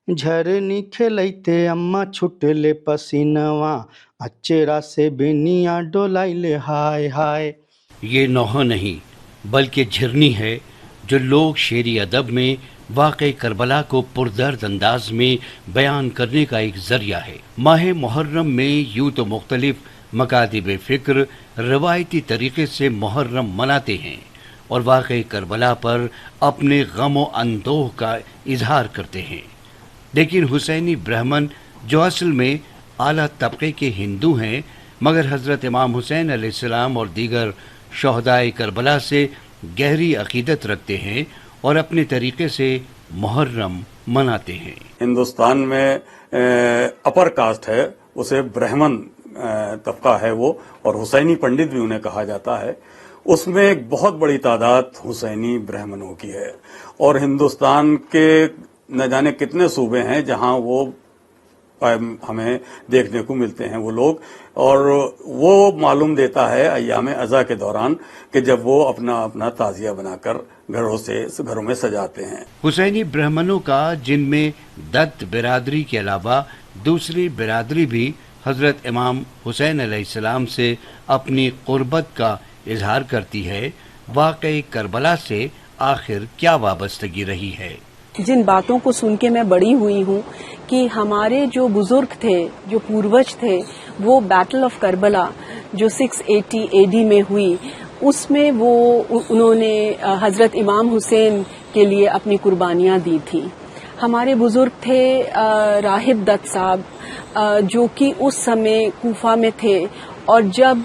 झरनी खेलैते अम्मा छुटले पसीनवा, अचेरा से बेनिया डोलाइले हाय हाय। ये नौहा नहीं बल्कि झिरनी है जो लोग शेरी अदब में वाक़ई करबला को पुरदर्द अंदाज में बयान करने का एक ज़रिया है। माह मुहर्रम में यूँ तो मुख्तलिफ मकातिब फ़िक्र रवायती तरीके से मुहर्रम मनाते हैं और वाक़ई करबला पर अपने गम व अंदोह का इजहार करते हैं, लेकिन हुसैनी ब्राह्मण जो असल में आला तबके के हिंदू हैं मगर हज़रत इमाम हुसैन अलैहिस्सलाम और दीगर शहदाए करबला से गहरी अकीदत रखते हैं और अपने तरीके से मुहर्रम मनाते हैं। हिंदुस्तान में अपर कास्ट है, उसे ब्राह्मण तबका है वो, और हुसैनी पंडित भी उन्हें कहा जाता है। उसमें एक बहुत बड़ी तादाद हुसैनी ब्राह्मणों की है और हिंदुस्तान के न जाने कितने सूबे हैं जहां वो हमें देखने को मिलते हैं वो लोग, और वो मालूम देता है अय्याम अज़ा के दौरान कि जब वो अपना अपना ताज़िया बनाकर घरों में सजाते हैं। हुसैनी ब्राह्मणों का जिनमें दत्त बिरादरी के अलावा दूसरी बिरादरी भी हज़रत इमाम हुसैन अलैहिस्सलाम से अपनी क़ुर्बत का इजहार करती है, वाक़ई करबला से आखिर क्या वाबस्तगी रही है। जिन बातों को सुन के मैं बड़ी हुई हूँ कि हमारे जो बुजुर्ग थे, जो पूर्वज थे, वो बैटल ऑफ करबला जो 680 एडी में हुई, उसमें वो उन्होंने हजरत इमाम हुसैन के लिए अपनी कुर्बानियाँ दी थी। हमारे बुजुर्ग थे राहिब दत्त साहब, जो कि उस समय कूफा में थे, और जब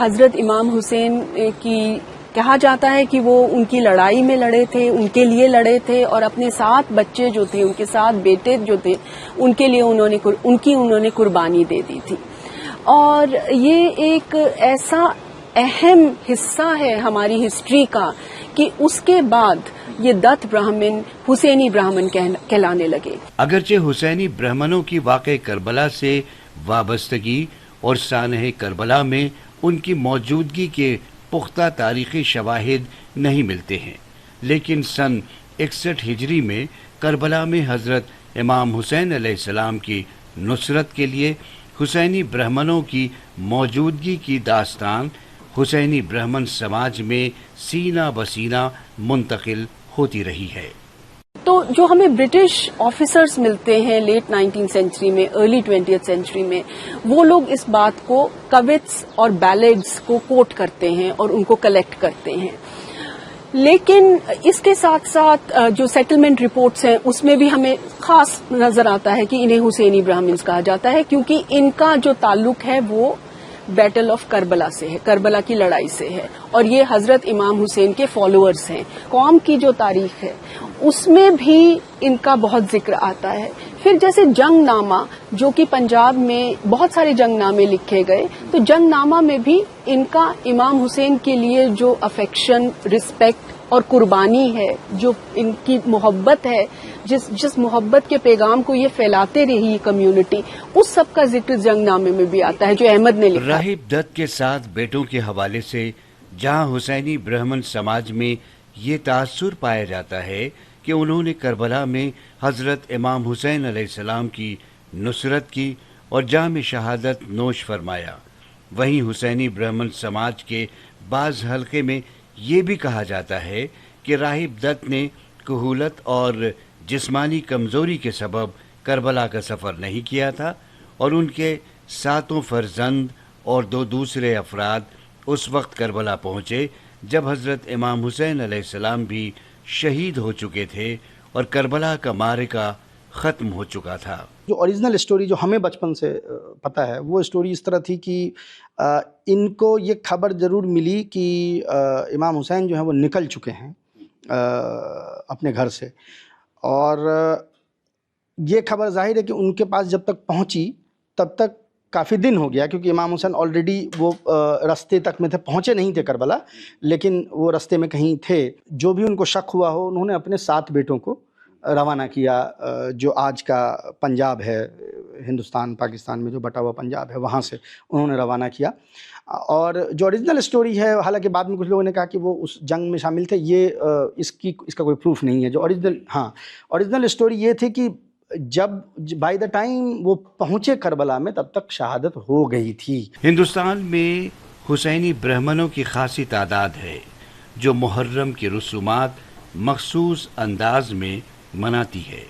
हजरत इमाम हुसैन की कहा जाता है कि वो उनकी लड़ाई में लड़े थे, उनके लिए लड़े थे, और अपने 7 बच्चे जो थे, उनके 7 बेटे जो थे, उनके लिए उन्होंने कुर्बानी दे दी थी। और ये एक ऐसा अहम हिस्सा है हमारी हिस्ट्री का कि उसके बाद ये दत्त ब्राह्मण हुसैनी ब्राह्मण कहलाने लगे। अगरचे हुसैनी ब्राह्मणों की वाक़ई करबला से वाबस्तगी और सानह करबला में उनकी मौजूदगी के पुख्ता तारीख़ी शवाहिद नहीं मिलते हैं, लेकिन सन 61 हिजरी में करबला में हज़रत इमाम हुसैन अलैहिस्सलाम की नुसरत के लिए हुसैनी ब्राह्मणों की मौजूदगी की दास्तान हुसैनी ब्राह्मण समाज में सीना बसीना मुंतकिल होती रही है। तो जो हमें ब्रिटिश ऑफिसर्स मिलते हैं लेट 19th सेंचुरी में, अर्ली 20th सेंचुरी में, वो लोग इस बात को कविट्स और बैलेड्स को कोट करते हैं और उनको कलेक्ट करते हैं। लेकिन इसके साथ साथ जो सेटलमेंट रिपोर्ट्स हैं उसमें भी हमें खास नजर आता है कि इन्हें हुसैनी ब्राह्मण्स कहा जाता है, क्योंकि इनका जो ताल्लुक है वो बैटल ऑफ करबला से है, करबला की लड़ाई से है, और ये हजरत इमाम हुसैन के फॉलोअर्स हैं। कौम की जो तारीख है उसमें भी इनका बहुत जिक्र आता है। फिर जैसे जंगनामा, जो कि पंजाब में बहुत सारे जंगनामे लिखे गए, तो जंगनामा में भी इनका इमाम हुसैन के लिए जो अफेक्शन, रिस्पेक्ट और कुर्बानी है, जो इनकी मोहब्बत है, जिस मोहब्बत के पैगाम को ये फैलाते रही कम्युनिटी, उस सब का जिक्र जंगनामे में भी आता है जो अहमद ने लिखा। राहिब दत्त के 7 बेटों के हवाले से जहां हुसैनी ब्राह्मण समाज में ये तासुर पाया जाता है कि उन्होंने करबला में हज़रत इमाम हुसैन अलैहिस्सलाम की नुसरत की और जाम शहादत नोश फरमाया, वहीं हुसैनी ब्राह्मण समाज के बाज़ हल्के में ये भी कहा जाता है कि राहिब दत्त ने कुहूलत और जिस्मानी कमज़ोरी के सबब करबला का सफ़र नहीं किया था और उनके 7 फर्जंद और 2 दूसरे अफराद उस वक्त करबला पहुँचे जब हज़रत इमाम हुसैन अलैहिस्सलाम भी शहीद हो चुके थे और करबला का मारिका ख़त्म हो चुका था। जो ओरिजिनल स्टोरी जो हमें बचपन से पता है, वो स्टोरी इस तरह थी कि इनको ये खबर ज़रूर मिली कि इमाम हुसैन जो है वो निकल चुके हैं अपने घर से, और ये खबर ज़ाहिर है कि उनके पास जब तक पहुंची तब तक काफ़ी दिन हो गया, क्योंकि इमाम हुसैन ऑलरेडी वो रास्ते तक में थे, पहुँचे नहीं थे करबला, लेकिन वो रास्ते में कहीं थे। जो भी उनको शक हुआ हो, उन्होंने अपने 7 बेटों को रवाना किया, जो आज का पंजाब है, हिंदुस्तान पाकिस्तान में जो बटा हुआ पंजाब है, वहाँ से उन्होंने रवाना किया। और जो ओरिजिनल स्टोरी है, हालांकि बाद में कुछ लोगों ने कहा कि वो उस जंग में शामिल थे, ये इसका कोई प्रूफ नहीं है। जो ओरिजिनल स्टोरी ये थी कि جب بائی دا ٹائم وہ پہنچے کربلا میں تب تک شہادت ہو گئی تھی. ہندوستان میں حسینی برہمنوں کی خاصی تعداد ہے جو محرم کی رسومات مخصوص انداز میں مناتی ہے،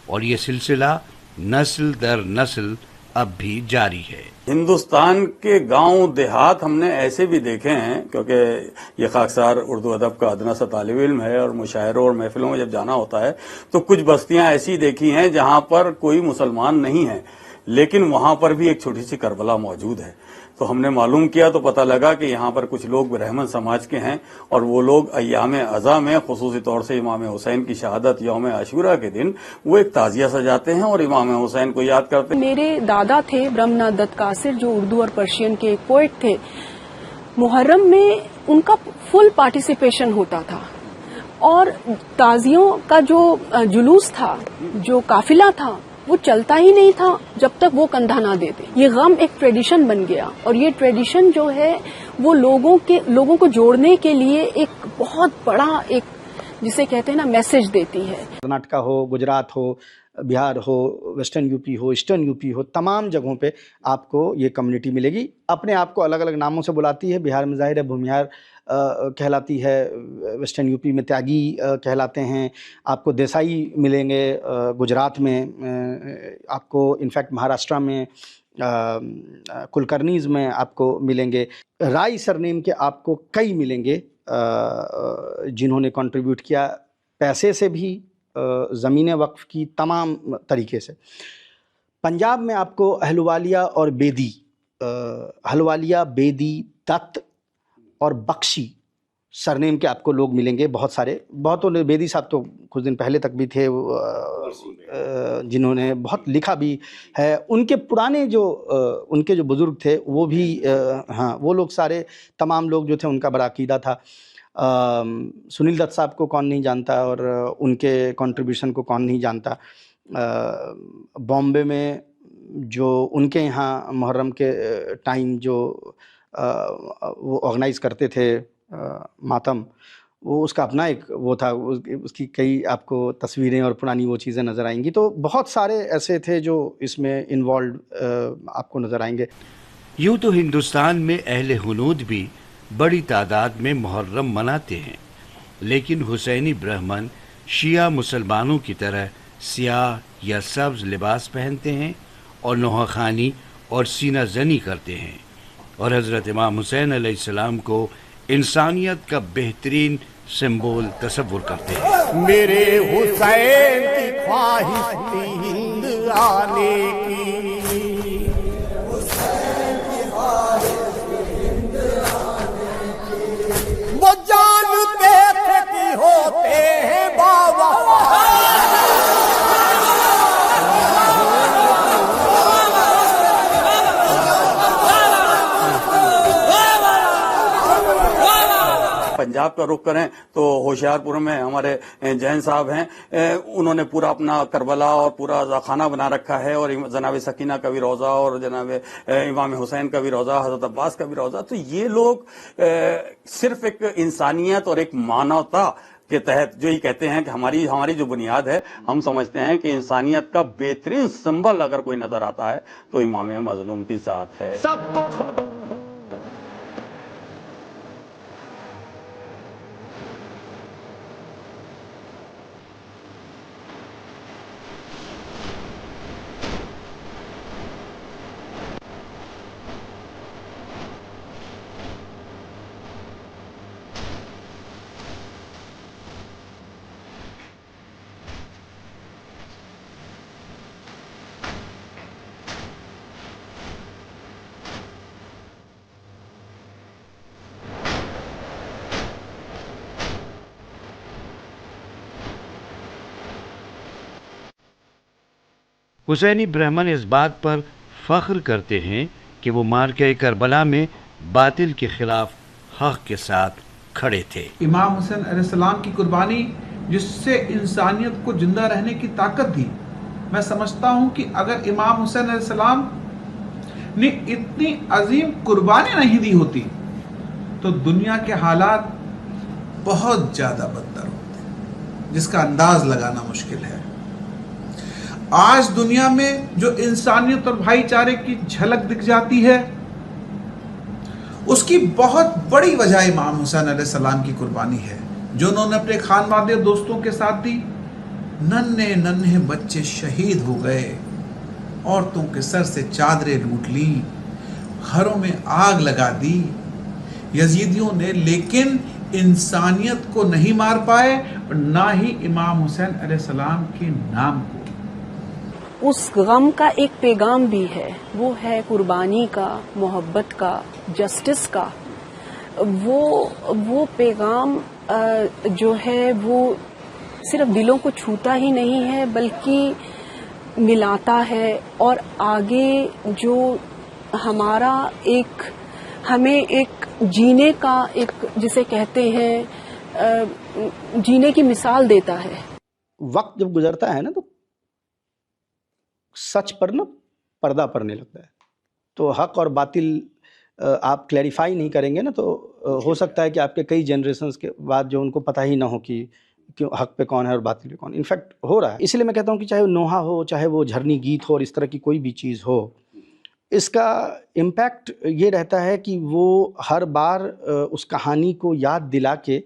اور یہ سلسلہ نسل در نسل اب بھی جاری ہے. ہندوستان کے گاؤں دیہات ہم نے ایسے بھی دیکھے ہیں، کیونکہ یہ خاکسار اردو ادب کا ادنا سا طالب علم ہے اور مشاعروں اور محفلوں میں جب جانا ہوتا ہے تو کچھ بستیاں ایسی دیکھی ہیں جہاں پر کوئی مسلمان نہیں ہے، لیکن وہاں پر بھی ایک چھوٹی سی کربلا موجود ہے. تو ہم نے معلوم کیا تو پتہ لگا کہ یہاں پر کچھ لوگ برہمن سماج کے ہیں، اور وہ لوگ ایام ازاں میں خصوصی طور سے امام حسین کی شہادت یوم عاشورہ کے دن وہ ایک تعزیہ سجاتے ہیں اور امام حسین کو یاد کرتے ہیں. میرے دادا تھے برہمناتھ دت قاصر، جو اردو اور پرشین کے پوئٹ تھے. محرم میں ان کا فل پارٹیسپیشن ہوتا تھا، اور تعزیوں کا جو جلوس تھا، جو قافلہ تھا، وہ چلتا ہی نہیں تھا جب تک وہ کندھا نہ دیتے. یہ غم ایک ٹریڈیشن بن گیا، اور یہ ٹریڈیشن جو ہے وہ لوگوں کو جوڑنے کے لیے ایک بہت بڑا ایک جسے کہتے ہیں نا میسج دیتی ہے. کرناٹکا ہو، گجرات ہو، بہار ہو، ویسٹرن یو پی ہو، ایسٹرن یو پی ہو، تمام جگہوں پہ آپ کو یہ کمیونٹی ملے گی. اپنے آپ کو الگ الگ ناموں سے بلاتی ہے. بہار میں ظاہر ہے بھومیار کہلاتی ہے، ویسٹرن یو پی میں تیاگی کہلاتے ہیں، آپ کو دیسائی ملیں گے، گجرات میں آپ کو انفیکٹ مہاراشٹرا میں کلکرنیز میں آپ کو ملیں گے. رائی سرنیم کے آپ کو کئی ملیں گے جنہوں نے کنٹریبیوٹ کیا پیسے سے بھی، زمین وقف کی، تمام طریقے سے. پنجاب میں آپ کو اہلوالیہ اور بیدی، اہلوالیہ، بیدی، دت اور بخشی سرنیم کے آپ کو لوگ ملیں گے. بہت سارے، بہتوں نے، بیدی صاحب تو کچھ دن پہلے تک بھی تھے، جنہوں نے بہت لکھا بھی ہے. ان کے پرانے ان کے جو بزرگ تھے وہ بھی، ہاں، وہ لوگ سارے، تمام لوگ جو تھے ان کا بڑا عقیدہ تھا. سنیل دت صاحب کو کون نہیں جانتا، اور ان کے کنٹریبیوشن کو کون نہیں جانتا. بامبے میں جو ان کے یہاں محرم کے ٹائم جو وہ آرگنائز کرتے تھے ماتم، وہ اس کا اپنا ایک وہ تھا، اس کی کئی آپ کو تصویریں اور پرانی وہ چیزیں نظر آئیں گی. تو بہت سارے ایسے تھے جو اس میں انوالوڈ آپ کو نظر آئیں گے. یوں تو ہندوستان میں اہل ہنود بھی بڑی تعداد میں محرم مناتے ہیں، لیکن حسینی برہمن شیعہ مسلمانوں کی طرح سیاہ یا سبز لباس پہنتے ہیں اور نوحہ خوانی اور سینہ زنی کرتے ہیں، اور حضرت امام حسین علیہ السلام کو انسانیت کا بہترین سمبول تصور کرتے ہیں. میرے حسین کی خواہش تھی ہند آنے کی، وہ جانتے تھے کہ ہوتے ہیں بابا. پنجاب کا رخ کریں تو ہوشیار پور میں ہمارے جین صاحب ہیں، انہوں نے پورا اپنا کربلا اور پورا خانہ بنا رکھا ہے، اور جناب سکینہ کا بھی روضہ، اور جناب امام حسین کا بھی روضہ، حضرت عباس کا بھی روضہ. تو یہ لوگ صرف ایک انسانیت اور ایک مانوتا کے تحت جو یہ کہتے ہیں کہ ہماری جو بنیاد ہے، ہم سمجھتے ہیں کہ انسانیت کا بہترین سمبل اگر کوئی نظر آتا ہے تو امام مظلوم کی ذات ہے. حسینی برہمن اس بات پر فخر کرتے ہیں کہ وہ مارکہ کربلا میں باطل کے خلاف حق کے ساتھ کھڑے تھے. امام حسین علیہ السلام کی قربانی جس سے انسانیت کو زندہ رہنے کی طاقت دی، میں سمجھتا ہوں کہ اگر امام حسین علیہ السلام نے اتنی عظیم قربانی نہیں دی ہوتی تو دنیا کے حالات بہت زیادہ بدتر ہوتے، جس کا انداز لگانا مشکل ہے. आज दुनिया में जो इंसानियत और भाईचारे की झलक दिख जाती है, उसकी बहुत बड़ी वजह इमाम हुसैन अलैहिस्सलाम की कुर्बानी है, जो उन्होंने अपने खानवादे दोस्तों के साथ दी। नन्हे नन्हे बच्चे शहीद हो गए, औरतों के सर से चादरें लूट ली, घरों में आग लगा दी यजीदियों ने, लेकिन इंसानियत को नहीं मार पाए और ना ही इमाम हुसैन अलैहिस्सलाम के नाम को। उस गम का एक पैगाम भी है, वो है कुर्बानी का, मोहब्बत का, जस्टिस का। वो पैगाम जो है वो सिर्फ दिलों को छूता ही नहीं है बल्कि मिलाता है, और आगे जो हमें एक जीने का, एक जिसे कहते हैं जीने की मिसाल देता है। वक्त जब गुजरता है ना तो सच पर ना पर्दा पड़ने लगता है, तो हक और बातिल आप क्लैरिफाई नहीं करेंगे ना तो हो सकता है कि आपके कई जनरेशन्स के बाद जो उनको पता ही ना हो कि हक पे कौन है और बातिल पे कौन। इनफैक्ट हो रहा है, इसलिए मैं कहता हूँ कि चाहे वो नोहा हो, चाहे वो झरनी गीत हो, और इस तरह की कोई भी चीज़ हो, इसका इम्पैक्ट ये रहता है कि वो हर बार उस कहानी को याद दिला के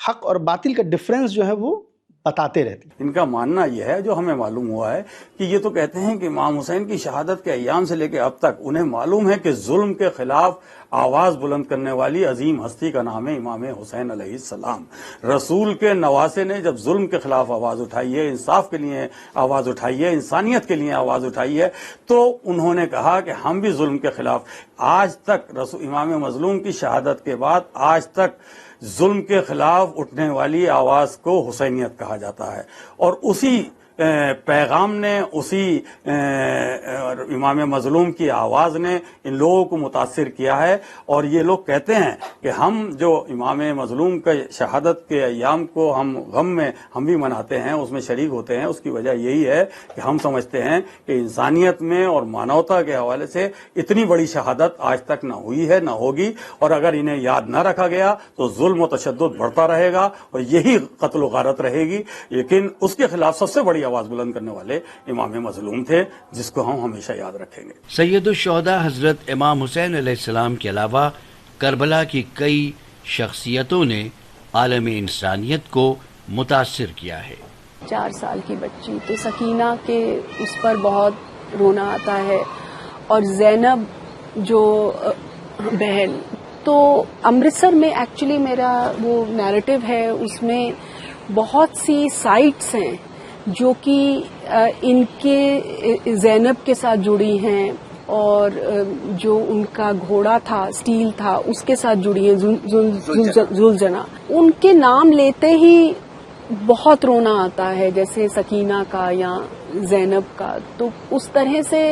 हक और बातिल का डिफरेंस जो है वो बताते रहते हैं। इनका मानना यह है, जो हमें मालूम हुआ है, कि ये तो कहते हैं कि इमाम हुसैन की शहादत के अय्याम से लेकर अब तक उन्हें मालूम है कि जुल्म के खिलाफ आवाज बुलंद करने वाली अजीम हस्ती का नाम है इमाम हुसैन अलैहिस्सलाम। रसूल के नवासे ने जब जुल्म के खिलाफ आवाज उठाई है, इंसाफ के लिए आवाज उठाई है, इंसानियत के लिए आवाज उठाई है, तो उन्होंने कहा कि हम भी जुल्म के खिलाफ, आज तक इमाम मजलूम की शहादत के बाद आज तक जुल्म के खिलाफ उठने वाली आवाज को हुसैनियत कहा जाता है। और उसी पैगाम ने, उसी इमाम मजलूम की आवाज ने इन लोगों को मुतासिर किया है। और ये लोग कहते हैं कि हम जो इमाम मजलूम के शहादत के अय्याम को हम गम में हम भी मनाते हैं, उसमें शरीक होते हैं, उसकी वजह यही है कि हम समझते हैं कि इंसानियत में और मानवता के हवाले से इतनी बड़ी शहादत आज तक न हुई है, न होगी, और अगर इन्हें याद न रखा गया तो जुल्म और तशद्दुद बढ़ता रहेगा और यही कत्ल व गारत रहेगी। लेकिन उसके खिलाफ सबसे बड़ी आवाज बुलंद करने वाले इमाम मजलूम थे, जिसको हम हमेशा याद रखेंगे। सैयदुश्शुहदा हजरत इमाम हुसैन अलैहिस्सलाम के अलावा करबला की कई शख्सियतों ने आलम इंसानियत को मुतासिर किया है। 4 साल की बच्ची, तो सकीना के उस पर बहुत रोना आता है, और ज़ैनब जो बहन, तो अमृतसर में एक्चुअली मेरा वो नैरेटिव है, उसमें बहुत सी साइट्स हैं जो कि इनके ज़ैनब के साथ जुड़ी हैं, और जो उनका घोड़ा था, स्टील था, उसके साथ जुड़ी हैं, जुलजना। उनके नाम लेते ही बहुत रोना आता है, जैसे सकीना का या ज़ैनब का। तो उस तरह से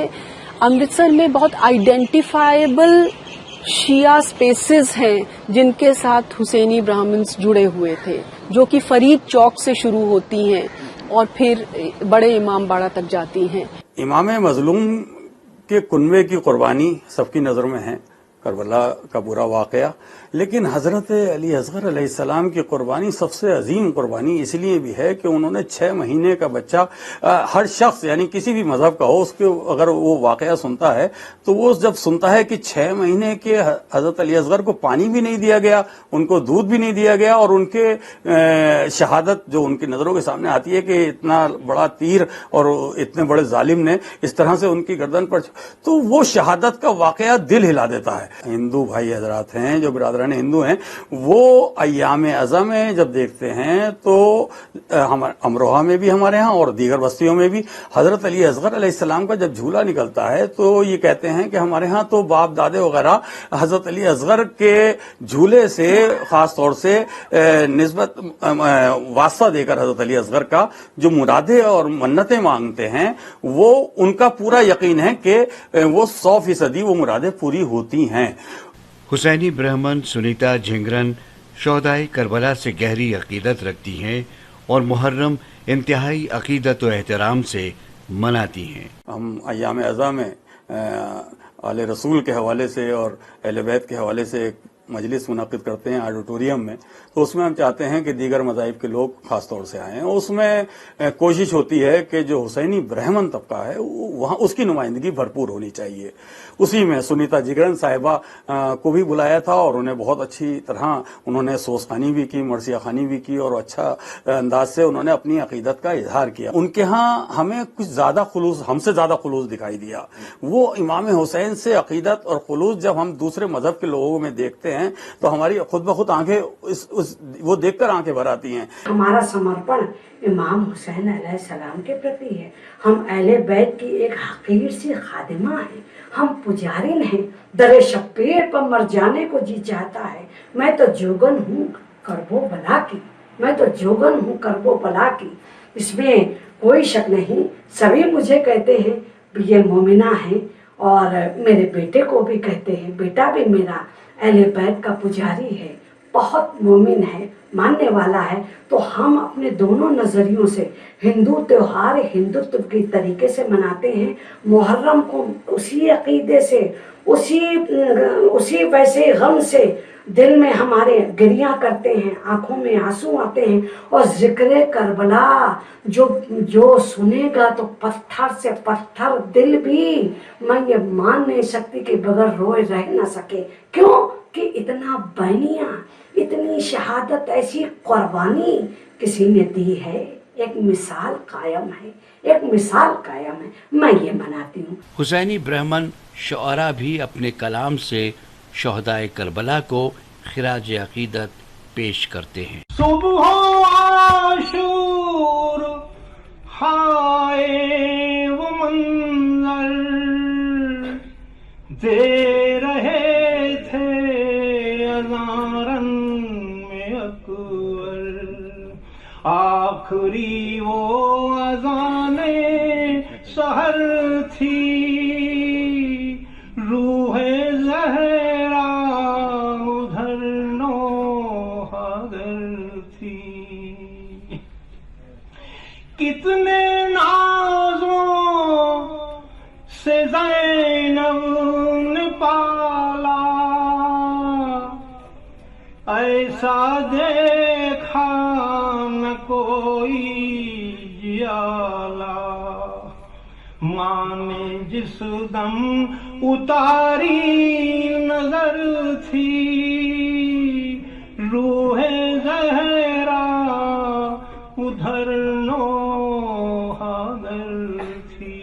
अमृतसर में बहुत आइडेंटिफाइबल शिया स्पेसेस हैं जिनके साथ हुसैनी ब्राह्मण्स जुड़े हुए थे, जो कि फरीद चौक से शुरू होती हैं और फिर बड़े इमाम बाड़ा तक जाती हैं। इमाम मजलूम के कुनबे की कुर्बानी सबकी नज़र में है, करबला का बुरा वाक़या, लेकिन हज़रत अली असगर अलैहिस्सलाम की कुर्बानी सबसे अजीम कुर्बानी इसलिए भी है कि उन्होंने 6 महीने का बच्चा, हर शख्स यानी किसी भी मजहब का हो, उसके अगर वो वाक़या सुनता है तो वो जब सुनता है कि 6 महीने के हज़रत अली असगर को पानी भी नहीं दिया गया, उनको दूध भी नहीं दिया गया, और उनके शहादत जो उनकी नज़रों के सामने आती है कि इतना बड़ा तीर और इतने बड़े जालिम ने इस तरह से उनकी गर्दन पर, तो वो शहादत का वाक़या दिल हिला देता है। हिंदू भाई हजरात हैं जो बिरादरान हिंदू हैं, वो अय्याम अज़ा में जब देखते हैं तो अमरोहा में भी हमारे यहाँ और दीगर बस्तियों में भी हजरत अली असगर अलैहिस्सलाम का जब झूला निकलता है तो ये कहते हैं कि हमारे यहाँ तो बाप दादे वगैरह हजरत अली असगर के झूले से खास तौर से निस्बत वास्ता देकर हजरत अली असगर का जो मुरादे और मन्नतें मांगते हैं, वो उनका पूरा यकीन है कि वो 100% वो मुरादें पूरी होती हैं। हुसैनी ब्राह्मण सुनीता झिंगरन शोहदाए करबला से गहरी अकीदत रखती हैं और मुहर्रम इंतहाई अकीदत व एहतराम से मनाती हैं। हम अय्याम अज़ा में आले रसूल के हवाले से और अहले बैत के हवाले से मजलिस मुनक़िद करते हैं ऑडिटोरियम में, तो उसमें हम चाहते हैं कि दीगर मज़ाहिब के लोग खास तौर से आएँ। उसमें कोशिश होती है कि जो हुसैनी ब्राह्मण तबका है वहाँ उसकी नुमाइंदगी भरपूर होनी चाहिए। उसी में सुनीता जिगरन साहिबा को भी बुलाया था और उन्हें बहुत अच्छी तरह उन्होंने सोसखानी भी की, मरसिया खानी भी की और अच्छा अंदाज से उन्होंने अपनी अकीदत का इजहार किया। उनके यहाँ हमें कुछ ज़्यादा खुलूस, हमसे ज़्यादा खुलूस दिखाई दिया। वो इमाम हुसैन से अकीदत और खुलूस जब हम दूसरे मजहब के लोगों में देखते हैं तो हमारी खुद ब खुद आंखें वो देखकर आंखें भर आती हैं। हमारा समर्पण इमाम हुसैन अलैहिस्सलाम के प्रति है। हम अहले बैत की एक हकीर सी खादिमा हैं। हम पुजारी नहीं, दरे शब्बीर पर मर जाने को जी चाहता है। मैं तो जोगन हूँ करबो बला की, मैं तो जोगन हूँ करबो बला की, इसमें कोई शक नहीं। सभी मुझे कहते हैं ये मोमिना है और मेरे बेटे को भी कहते हैं, बेटा भी मेरा अहले बैत का पुजारी है, बहुत मोमिन है, मानने वाला है। तो हम अपने दोनों नज़रियों से हिंदू त्योहार हिंदुत्व के तरीके से मनाते हैं। मुहर्रम को उसी अकीदे से, उसी वैसे गम से दिल में हमारे गिरियाँ करते हैं, आंखों में आंसू आते हैं। और जिक्र करबला जो सुनेगा तो पत्थर से पत्थर दिल भी, मैं ये मान नहीं सकती कि बगैर रोए रह ना सके। क्यों कि इतना बैनिया, इतनी शहादत, ऐसी कुर्बानी किसी ने दी है। एक मिसाल कायम है, एक मिसाल कायम है, मैं ये मनाती हूँ। हुसैनी ब्राह्मण शुअरा भी अपने कलाम से शहदाए करबला को खिराज अकीदत पेश करते हैं। सुबह आशूर हाय वो मंजर दे रहे थे अज़ारन में अकबर, आखिरी वो अज़ाने सहर थी, रूहे ज़हरा उधर नौहागर थी। कितने नाज़ों से ज़ैनब ने पाला, ऐसा देखा न कोई जियाला। माँ ने जिस दम उतारी नजर थी, रूहे ज़हरा उधर नौहागर थी।